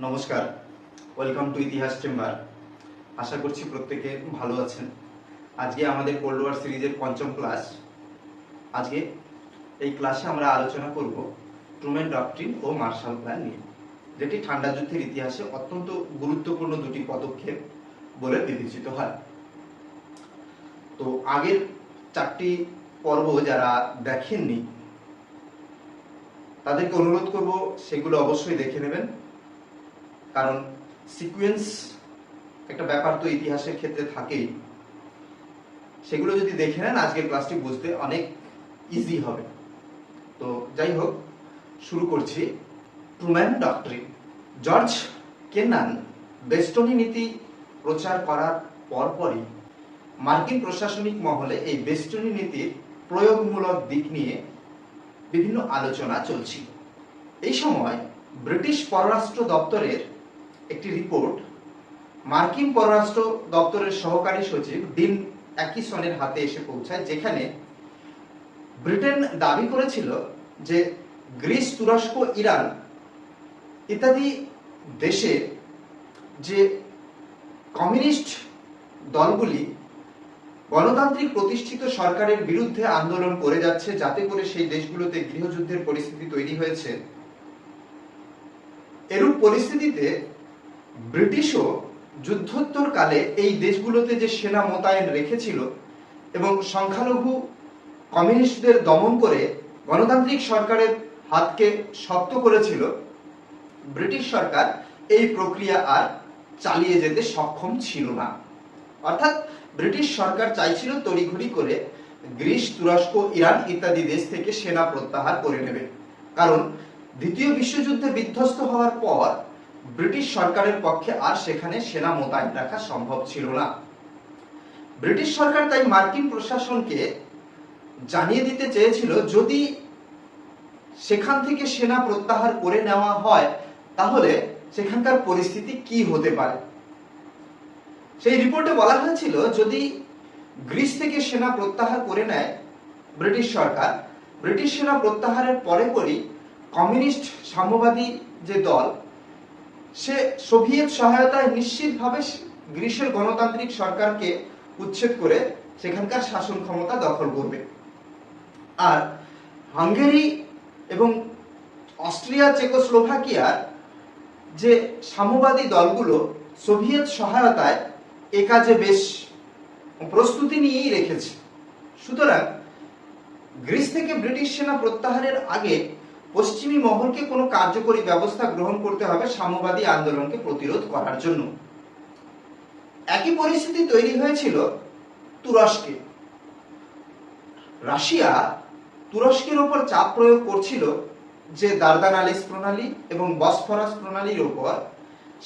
নমস্কার, welcome to ইতিহাস chamber. আশা করছি প্রত্যেকে ভালো আছেন। আজকে আমাদের কোল্ড ওয়ার সিরিজের পঞ্চম ক্লাস। আজকে এই ক্লাসে আমরা আলোচনা করব ট্রুম্যান ডক্ট্রিন ও মার্শাল প্ল্যান নিয়ে, যেটি ঠান্ডা যুদ্ধের ইতিহাসে অত্যন্ত গুরুত্বপূর্ণ দুটি পদক্ষেপ বলে বিবেচিত হয়। তো আগের চারটি পর্ব যারা দেখেননি তাদেরকে অনুরোধ করব সেগুলো অবশ্যই দেখে নেবেন, কারণ সিকোয়েন্স একটা ব্যাপার তো ইতিহাসের ক্ষেত্রে থাকেই। সেগুলো যদি দেখে নেন আজকের ক্লাসটি বুঝতে অনেক ইজি হবে। তো যাই হোক, শুরু করছি। Truman doctrine. জর্জ কেনান বেস্টনি নীতি প্রচার করার পরপরই মার্কিন প্রশাসনিক মহলে এই বেস্টনি নীতির প্রয়োগমূলক দিক নিয়ে বিভিন্ন আলোচনা চলছিল। এই সময় ব্রিটিশ পররাষ্ট্র দপ্তরের একটি রিপোর্ট মার্কিন পররাষ্ট্র দপ্তরের সহকারী সচিব ডিন অ্যাকিসনের হাতে এসে পৌঁছায়, যেখানে ব্রিটেন দাবি করেছিল যে গ্রিস, তুরস্ক, ইরান ইত্যাদি দেশে যে কমিউনিস্ট দলগুলি গণতান্ত্রিক প্রতিষ্ঠিত সরকারের বিরুদ্ধে আন্দোলন করে যাচ্ছে, যাতে করে সেই দেশগুলোতে গৃহযুদ্ধের পরিস্থিতি তৈরি হয়েছে। এরূপ পরিস্থিতিতে ব্রিটিশও যুদ্ধোত্তর কালে এই দেশগুলোতে যে সেনা মোতায়েন রেখেছিল এবং সংখ্যালঘু কমিউনিস্টদের দমন করে গণতান্ত্রিক সরকারের হাতকে শক্ত করেছিল, ব্রিটিশ সরকার এই প্রক্রিয়া আর চালিয়ে যেতে সক্ষম ছিল না। অর্থাৎ ব্রিটিশ সরকার চাইছিল তড়িঘড়ি করে গ্রিস, তুরস্ক, ইরান ইত্যাদি দেশ থেকে সেনা প্রত্যাহার করে নেবে, কারণ দ্বিতীয় বিশ্বযুদ্ধে বিধ্বস্ত হওয়ার পর ব্রিটিশ সরকারের পক্ষে আর সেখানে সেনা মোতায়েন রাখা সম্ভব ছিল না। ব্রিটিশ সরকার তাই মার্কিন প্রশাসনকে জানিয়ে দিতে চেয়েছিল, যদি সেখান থেকে সেনা প্রত্যাহার করে নেওয়া হয় তাহলে সেখানকার পরিস্থিতি কি হতে পারে। সেই রিপোর্টে বলা হয়েছিল, যদি গ্রিস থেকে সেনা প্রত্যাহার করে নেয় ব্রিটিশ সরকার, ব্রিটিশ সেনা প্রত্যাহারের পরই কমিউনিস্ট সাম্যবাদী যে দল, সে সোভিয়েত সহায়তায় নিশ্চিতভাবে গ্রিসের গণতান্ত্রিক সরকারকে উচ্ছেদ করে সেখানকার শাসন ক্ষমতা দখল করবে। আর হাঙ্গেরি এবং অস্ট্রিয়া, চেকোস্লোভাকিয়ার যে সাম্যবাদী দলগুলো সোভিয়েত সহায়তায় এ কাজে বেশ প্রস্তুতি নিয়েই রেখেছে। সুতরাং গ্রিস থেকে ব্রিটিশ সেনা প্রত্যাহারের আগে পশ্চিমী মহলকে কোনো কার্যকরী ব্যবস্থা গ্রহণ করতে হবে সাম্যবাদী আন্দোলনকে প্রতিরোধ করার জন্য। একই পরিস্থিতি তৈরি হয়েছিল তুরস্কে। রাশিয়া তুরস্কের উপর চাপ প্রয়োগ করছিল যে দারদানালিস প্রণালী এবং বসফরাস প্রণালীর উপর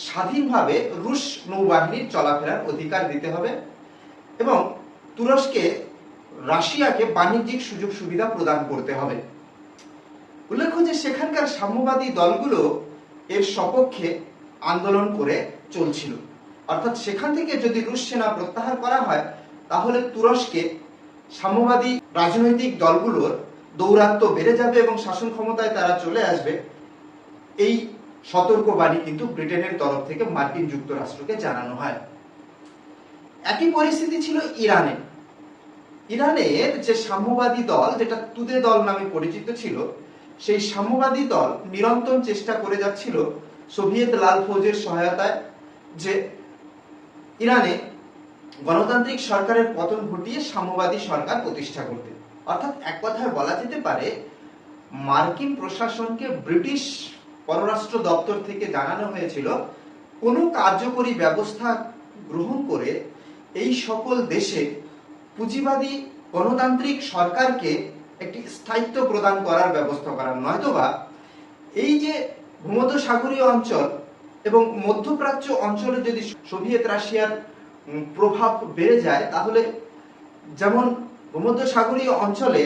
স্বাধীনভাবে রুশ নৌবাহিনীর চলাফেরার অধিকার দিতে হবে এবং তুরস্কে রাশিয়াকে বাণিজ্যিক সুযোগ সুবিধা প্রদান করতে হবে। উল্লেখ্য যে সেখানকার সাম্যবাদী দলগুলো এর সপক্ষে আন্দোলন করে চলছিল। অর্থাৎ সেখান থেকে যদি রুশ সেনা প্রত্যাহার করা হয় তাহলে তুরস্কে সাম্যবাদী রাজনৈতিক দলগুলোর দৌরাত্ম্য বেড়ে যাবে এবং শাসন ক্ষমতায় তারা চলে আসবে। এই সতর্কবাণী কিন্তু ব্রিটেনের তরফ থেকে মার্কিন যুক্তরাষ্ট্রকে জানানো হয়। একই পরিস্থিতি ছিল ইরানে। ইরানের যে সাম্যবাদী দল, যেটা তুদে দল নামে পরিচিত ছিল, সেই সাম্যবাদী দল নিরন্তর চেষ্টা করে যাচ্ছিল সোভিয়েত লাল ফৌজের সহায়তায় যে ইরানে গণতান্ত্রিক সরকারের পতন ঘটিয়ে সাম্যবাদী সরকার প্রতিষ্ঠা করতে। অর্থাৎ এক কথায় বলা যেতে পারে, মার্কিন প্রশাসনকে ব্রিটিশ পররাষ্ট্র দপ্তর থেকে জানানো হয়েছিল, কোনো কার্যকরী ব্যবস্থা গ্রহণ করে এই সকল দেশে পুঁজিবাদী গণতান্ত্রিক সরকারকে একটি স্থায়িত্ব প্রদান করার ব্যবস্থা করার, নয়তোবা এই যে ভূমধ্যসাগরীয় অঞ্চল এবং মধ্যপ্রাচ্য অঞ্চলে যদি সোভিয়েত রাশিয়ার প্রভাব বেড়ে যায়, তাহলে যেমন ভূমধ্যসাগরীয় অঞ্চলে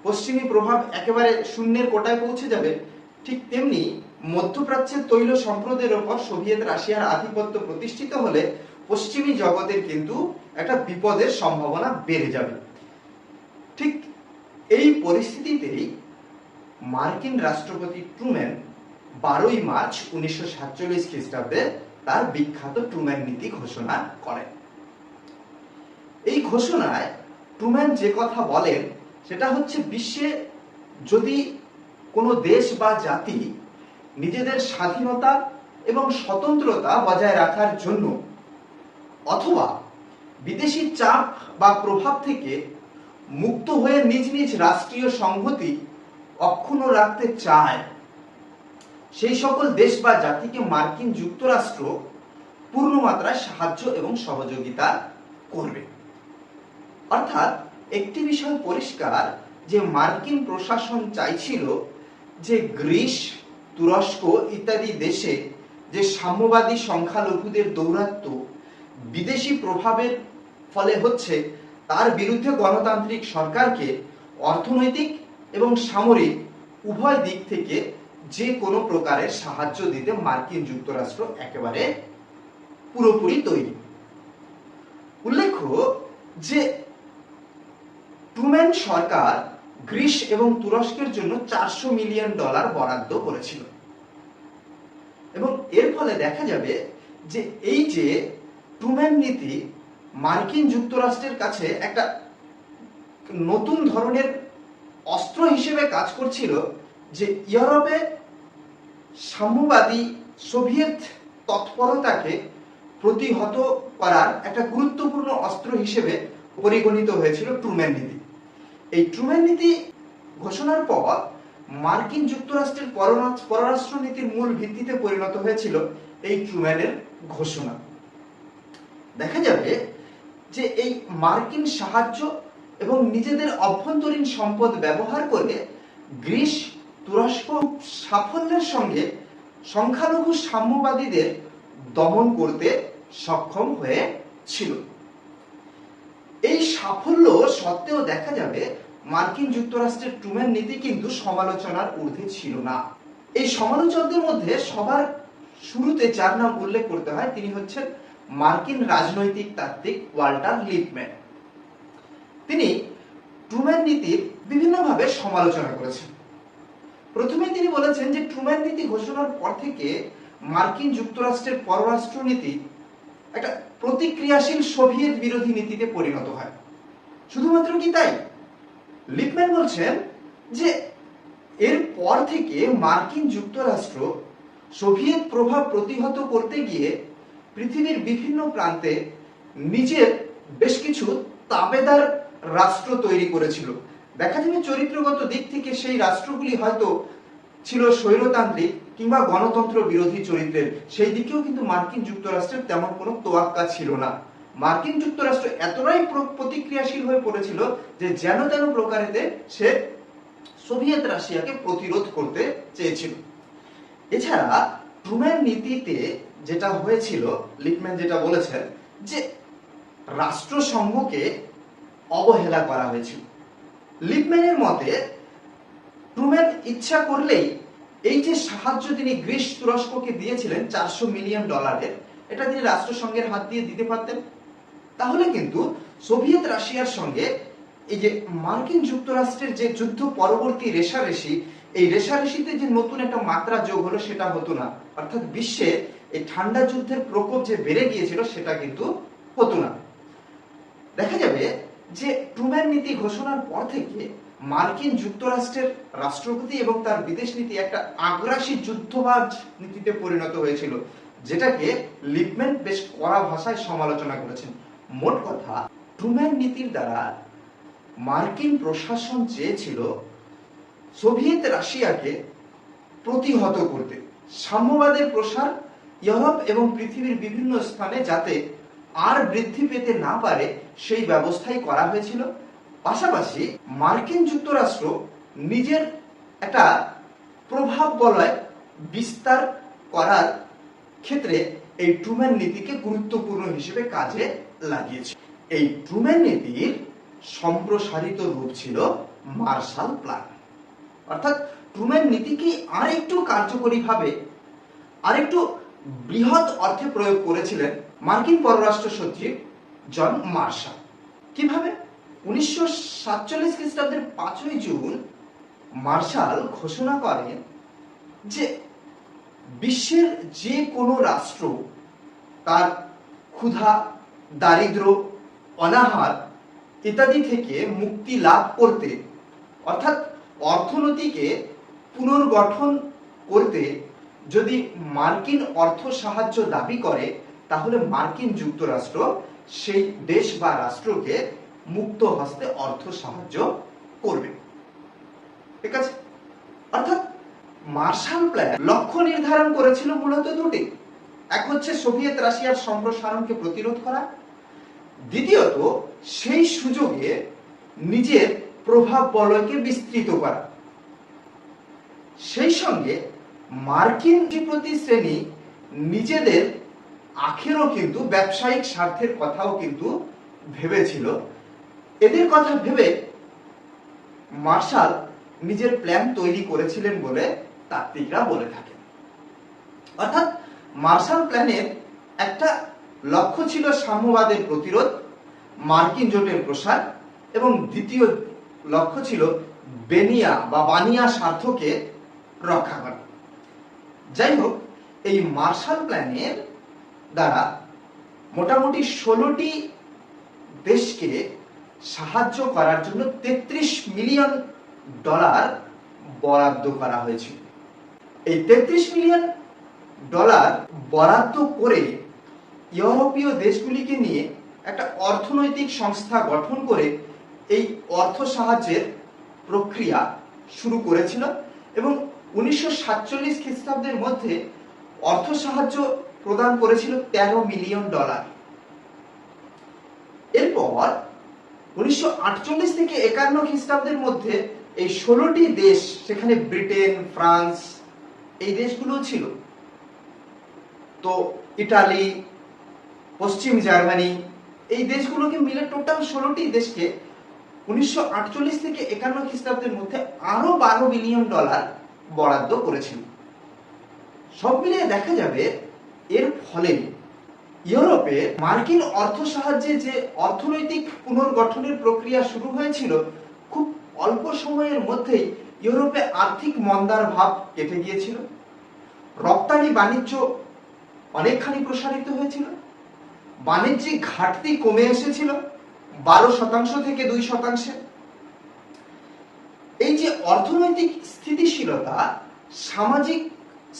পশ্চিমী প্রভাব একেবারে শূন্যের কোটায় পৌঁছে যাবে, ঠিক তেমনি মধ্যপ্রাচ্যের তৈল সম্পদের ওপর সোভিয়েত রাশিয়ার আধিপত্য প্রতিষ্ঠিত হলে পশ্চিমী জগতের কিন্তু একটা বিপদের সম্ভাবনা বেড়ে যাবে। ঠিক এই পরিস্থিতিতেই মার্কিন রাষ্ট্রপতি ট্রুম্যান 12 মার্চ 1947 খ্রিস্টাব্দে তার বিখ্যাত ট্রুম্যান নীতি ঘোষণা করেন। এই ঘোষণায় ট্রুম্যান যে কথা বলেন সেটা হচ্ছে, বিশ্বে যদি কোনো দেশ বা জাতি নিজেদের স্বাধীনতা এবং স্বতন্ত্রতা বজায় রাখার জন্য অথবা বিদেশি চাপ বা প্রভাব থেকে মুক্ত হয়ে নিজ নিজ রাষ্ট্রীয় সংহতি অক্ষুণ্ণ রাখতে চায়, সেই সকল দেশ বা জাতিকে মার্কিন যুক্তরাষ্ট্র পূর্ণমাত্রায় সাহায্য এবং সহযোগিতা করবে। অর্থাৎ একটি বিষয় পরিষ্কার যে মার্কিন প্রশাসন চাইছিল যে গ্রিস, তুরস্ক ইত্যাদি দেশে যে সাম্যবাদী সংখ্যালঘুদের দৌরাত্ম্য বিদেশি প্রভাবের ফলে হচ্ছে, তার বিরুদ্ধে গণতান্ত্রিক সরকারকে অর্থনৈতিক এবং সামরিক উভয় দিক থেকে যে কোনো প্রকারের সাহায্য দিতে মার্কিন যুক্তরাষ্ট্র একেবারে পুরোপুরি তৈরি। উল্লেখ্য যে ট্রুম্যান সরকার গ্রিস এবং তুরস্কের জন্য $400 মিলিয়ন বরাদ্দ করেছিল এবং এর ফলে দেখা যাবে যে এই যে ট্রুম্যান নীতি মার্কিন যুক্তরাষ্ট্রের কাছে একটা নতুন ধরনের অস্ত্র হিসেবে কাজ করছিল, যে ইউরোপে সাম্যবাদী সোভিয়েত তৎপরতাকে প্রতিহত করার একটা গুরুত্বপূর্ণ অস্ত্র হিসেবে পরিগণিত হয়েছিল ট্রুম্যান নীতি। এই ট্রুম্যান নীতি ঘোষণার পর মার্কিন যুক্তরাষ্ট্রের পররাষ্ট্র নীতির মূল ভিত্তিতে পরিণত হয়েছিল এই ট্রুম্যানের ঘোষণা। দেখা যাবে যে এই মার্কিন সাহায্য এবং নিজেদের অভ্যন্তরীণ সম্পদ ব্যবহার করে গ্রিস, তুরস্ক সাফল্যের সঙ্গে সংখ্যালঘু সাম্যবাদীদের দমন করতে সক্ষম হয়েছিল। এই সাফল্য সত্ত্বেও দেখা যাবে মার্কিন যুক্তরাষ্ট্রের ট্রুম্যান নীতি কিন্তু সমালোচনার ঊর্ধ্বে ছিল না। এই সমালোচকদের মধ্যে সবার শুরুতে যার নাম উল্লেখ করতে হয় তিনি হচ্ছেন মার্কিন রাজনৈতিক তাত্ত্বিক ওয়াল্টার লিপম্যান। তিনি ট্রুম্যান নীতির বিভিন্নভাবে সমালোচনা করেছেন। প্রথমে তিনি বলেছেন যে ট্রুম্যান নীতি ঘোষণার পর থেকে মার্কিন যুক্তরাষ্ট্রের পররাষ্ট্র নীতি একটা প্রতিক্রিয়াশীল সোভিয়েত বিরোধী নীতিতে পরিণত হয়। শুধুমাত্র কি তাই? লিপম্যান বলছেন যে এর পর থেকে মার্কিন যুক্তরাষ্ট্র সোভিয়েত প্রভাব প্রতিহত করতে গিয়ে পৃথিবীর বিভিন্ন প্রান্তে নিজের বেশ কিছু তাবেদার রাষ্ট্র তৈরি করেছিল। দেখা যাবে চরিত্রগত দিক থেকে সেই রাষ্ট্রগুলি হয়তো ছিল স্বৈরতান্ত্রিক কিংবা গণতন্ত্র বিরোধী চরিত্রের, সেই দিকেও কিন্তু মার্কিন যুক্তরাষ্ট্রের তেমন কোনো তোয়াক্কা ছিল না। মার্কিন যুক্তরাষ্ট্র এতটাই প্রতিক্রিয়াশীল হয়ে পড়েছিল যে যেন তেন প্রকারেতে সে সোভিয়েত রাশিয়াকে প্রতিরোধ করতে চেয়েছিল। এছাড়া ট্রুম্যান নীতিতে যেটা হয়েছিল, লিপম্যান যেটা বলেছেন যে রাষ্ট্রসংঘকে অবহেলা করা হয়েছিল। লিপম্যানের মতে ট্রুম্যান ইচ্ছা করলেই এই যে সাহায্য তিনি গ্রিস, তুরস্ককে দিয়েছিলেন $400 মিলিয়ন, এটা তিনি রাষ্ট্রসংঘের হাত দিয়ে দিতে পারতেন। তাহলে কিন্তু সোভিয়েত রাশিয়ার সঙ্গে এই যে মার্কিন যুক্তরাষ্ট্রের যে যুদ্ধ পরবর্তী রেষারেষি, এই রেষারেষিতে যে নতুন একটা মাত্রা যোগ হলো সেটা হতো না। অর্থাৎ বিশ্বে এই ঠান্ডা যুদ্ধের প্রকোপ যে বেড়ে গিয়েছিল সেটা কিন্তু হতো না। দেখা যাবে যে ট্রুম্যান নীতি ঘোষণার পর থেকে মার্কিন যুক্তরাষ্ট্রের রাষ্ট্রপতি এবং তার বিদেশ নীতি একটা আগ্রাসী যুদ্ধবাজ নীতিতে পরিণত হয়েছিল, যেটাকে লিপম্যান বেশ কড়া ভাষায় সমালোচনা করেছেন। মোট কথা, ট্রুম্যান নীতির দ্বারা মার্কিন প্রশাসন চেয়েছিল সোভিয়েত রাশিয়াকে প্রতিহত করতে, সাম্যবাদের প্রসার ইউরোপ এবং পৃথিবীর বিভিন্ন স্থানে যাতে আর বৃদ্ধি পেতে না পারে সেই ব্যবস্থাই করা হয়েছিল। পাশাপাশি মার্কিন যুক্তরাষ্ট্র নিজের একটা প্রভাব বলয় বিস্তার করার ক্ষেত্রে এই ট্রুম্যান নীতিকে গুরুত্বপূর্ণ হিসেবে কাজে লাগিয়েছে। এই ট্রুম্যান নীতির সম্প্রসারিত রূপ ছিল মার্শাল প্ল্যান। অর্থাৎ ট্রুম্যান নীতিকে আরেকটু কার্যকরীভাবে, আরেকটু বৃহৎ অর্থে প্রয়োগ করেছিলেন মার্কিন পররাষ্ট্র সচিব জন মার্শাল। কিভাবে? 1947 খ্রিস্টাব্দের 5 জুন মার্শাল ঘোষণা করেন যে বিশ্বের যে কোনো রাষ্ট্র তার ক্ষুধা, দারিদ্র, অনাহার ইত্যাদি থেকে মুক্তি লাভ করতে, অর্থাৎ অর্থনীতিকে পুনর্গঠন করতে যদি মার্কিন অর্থ সাহায্য দাবি করে, তাহলে মার্কিন যুক্তরাষ্ট্র সেই দেশ বা রাষ্ট্রকে মুক্ত হস্তে অর্থ সাহায্য করবে। ঠিক আছে? অর্থাৎ মার্শাল প্ল্যান লক্ষ্য নির্ধারণ করেছিল মূলত দুটি। এক হচ্ছে সোভিয়েত রাশিয়ার সম্প্রসারণকে প্রতিরোধ করা, দ্বিতীয়ত সেই সুযোগে নিজের প্রভাব বলয়কে বিস্তৃত করা। সেই সঙ্গে মার্কিন প্রতি শ্রেণী নিজেদের আখেরও কিন্তু ব্যবসায়িক স্বার্থের কথাও কিন্তু ভেবেছিল। এদের কথা ভেবে মার্শাল নিজের প্ল্যান তৈরি করেছিলেন বলে তাত্ত্বিকরা বলে থাকেন। অর্থাৎ মার্শাল প্ল্যানের একটা লক্ষ্য ছিল সাম্যবাদের প্রতিরোধ, মার্কিন জোটের প্রসার, এবং দ্বিতীয় লক্ষ্য ছিল বানিয়া স্বার্থকে রক্ষা করা। যাই হোক, এই মার্শাল প্ল্যানের দ্বারা মোটামুটি 16টি দেশকে সাহায্য করার জন্য $33 মিলিয়ন বরাদ্দ করা হয়েছিল। এই $33 মিলিয়ন বরাদ্দ করে ইউরোপীয় দেশগুলিকে নিয়ে একটা অর্থনৈতিক সংস্থা গঠন করে এই অর্থ সাহায্যের প্রক্রিয়া শুরু করেছিল এবং 1947 খ্রিস্টাব্দের মধ্যে অর্থ সাহায্য প্রদান করেছিল $13 মিলিয়ন। এরপর 1948 থেকে 51 খ্রিস্টাব্দের মধ্যে এই 16টি দেশ, সেখানে ব্রিটেন, ফ্রান্স এই দেশগুলো ছিল, তো ইটালি, পশ্চিম জার্মানি, এই দেশগুলোকে মিলে টোটাল 16টি দেশকে 1948 থেকে 51 খ্রিস্টাব্দের মধ্যে আরো $12 বিলিয়ন বরাদ্দ করেছিল। সব মিলিয়ে দেখা যাবে এর ফলে ইউরোপে মার্কিন অর্থ সাহায্যে যে অর্থনৈতিক পুনর্গঠনের প্রক্রিয়া শুরু হয়েছিল, খুব অল্প সময়ের মধ্যেই ইউরোপে আর্থিক মন্দার ভাব কেটে গিয়েছিল, রপ্তানি বাণিজ্য অনেকখানি প্রসারিত হয়েছিল, বাণিজ্যিক ঘাটতি কমে এসেছিল 12% থেকে 2%। এই যে অর্থনৈতিক স্থিতিশীলতা সামাজিক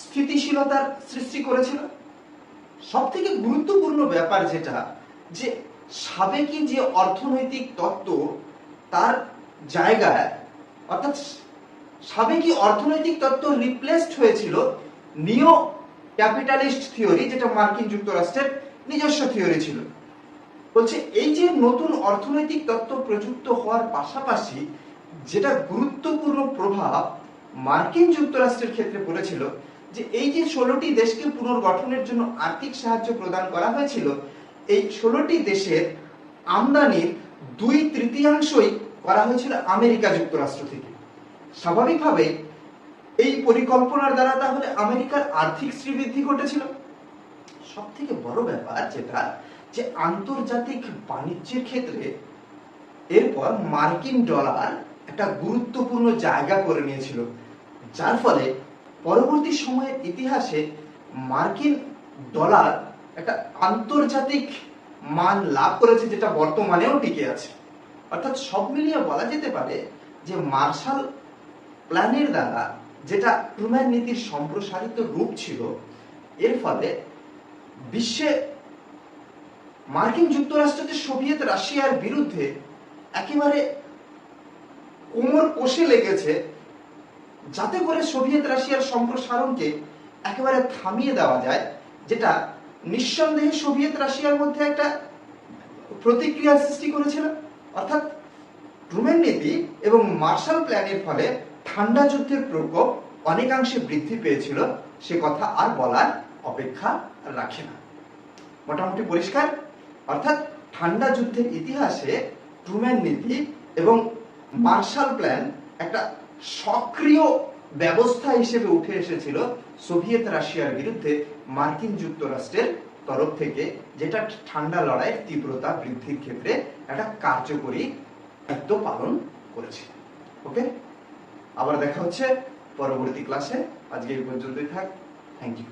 স্থিতিশীলতার সৃষ্টি করেছিল। সব থেকে গুরুত্বপূর্ণ ব্যাপার যেটা, যে সাবেকি যে অর্থনৈতিক তত্ত্ব তার জায়গায়, অর্থাৎ সাবেকি অর্থনৈতিক তত্ত্ব রিপ্লেসড হয়েছিল নিও ক্যাপিটালিস্ট থিওরি, যেটা মার্কিন যুক্তরাষ্ট্রের নিজস্ব থিওরি ছিল। বলছে এই যে নতুন অর্থনৈতিক তত্ত্ব প্রযুক্ত হওয়ার পাশাপাশি যেটা গুরুত্বপূর্ণ প্রভাব মার্কিন যুক্তরাষ্ট্রের ক্ষেত্রে পড়েছিল, যে এই যে 16টি দেশকে পুনর্গঠনের জন্য আর্থিক সাহায্য প্রদান করা হয়েছিল, এই 16টি দেশের আমদানির 2/3 করা হয়েছিল আমেরিকা যুক্তরাষ্ট্র থেকে। স্বাভাবিকভাবে এই পরিকল্পনার দ্বারা তাহলে আমেরিকার আর্থিক শ্রীবৃদ্ধি ঘটেছিল। সব থেকে বড় ব্যাপার যেটা, যে আন্তর্জাতিক বাণিজ্যের ক্ষেত্রে এরপর মার্কিন ডলার একটা গুরুত্বপূর্ণ জায়গা করে নিয়েছিল, যার ফলে পরবর্তী সময়ের ইতিহাসে মার্কিন ডলার একটা আন্তর্জাতিক মান লাভ করেছে, যেটা বর্তমানেও টিকে আছে। অর্থাৎ সব মিলিয়ে বলা যেতে পারে যে মার্শাল প্ল্যানের দ্বারা যেটা ট্রুম্যান নীতির সম্প্রসারিত রূপ ছিল, এর ফলে বিশ্বে মার্কিন যুক্তরাষ্ট্রকে সোভিয়েত রাশিয়ার বিরুদ্ধে একেবারে কোমর কষে লেগেছে, যাতে করে সোভিয়েত রাশিয়ার সম্প্রসারণকে একেবারে থামিয়ে দেওয়া যায়, যেটা নিঃসন্দেহে সোভিয়েত রাশিয়ার মধ্যে একটা প্রতিক্রিয়া সৃষ্টি করেছিল। অর্থাৎ ট্রুম্যান নীতি এবং মার্শাল প্ল্যানের ফলে ঠান্ডা যুদ্ধের প্রকোপ অনেকাংশে বৃদ্ধি পেয়েছিল, সে কথা আর বলার অপেক্ষা রাখে না। মোটামুটি পরিষ্কার। অর্থাৎ ঠান্ডা যুদ্ধের ইতিহাসে ট্রুম্যান নীতি এবং মার্শাল প্ল্যান একটা সক্রিয় ব্যবস্থা হিসেবে উঠে এসেছিল সোভিয়েত রাশিয়ার বিরুদ্ধে মার্কিন যুক্তরাষ্ট্রের তরফ থেকে, যেটা ঠান্ডা লড়াইয়ের তীব্রতা বৃদ্ধির ক্ষেত্রে একটা কার্যকরী দায়িত্ব পালন করেছে। ওকে, আবার দেখা হচ্ছে পরবর্তী ক্লাসে। আজকে এই পর্যন্তই থাক। Thank you.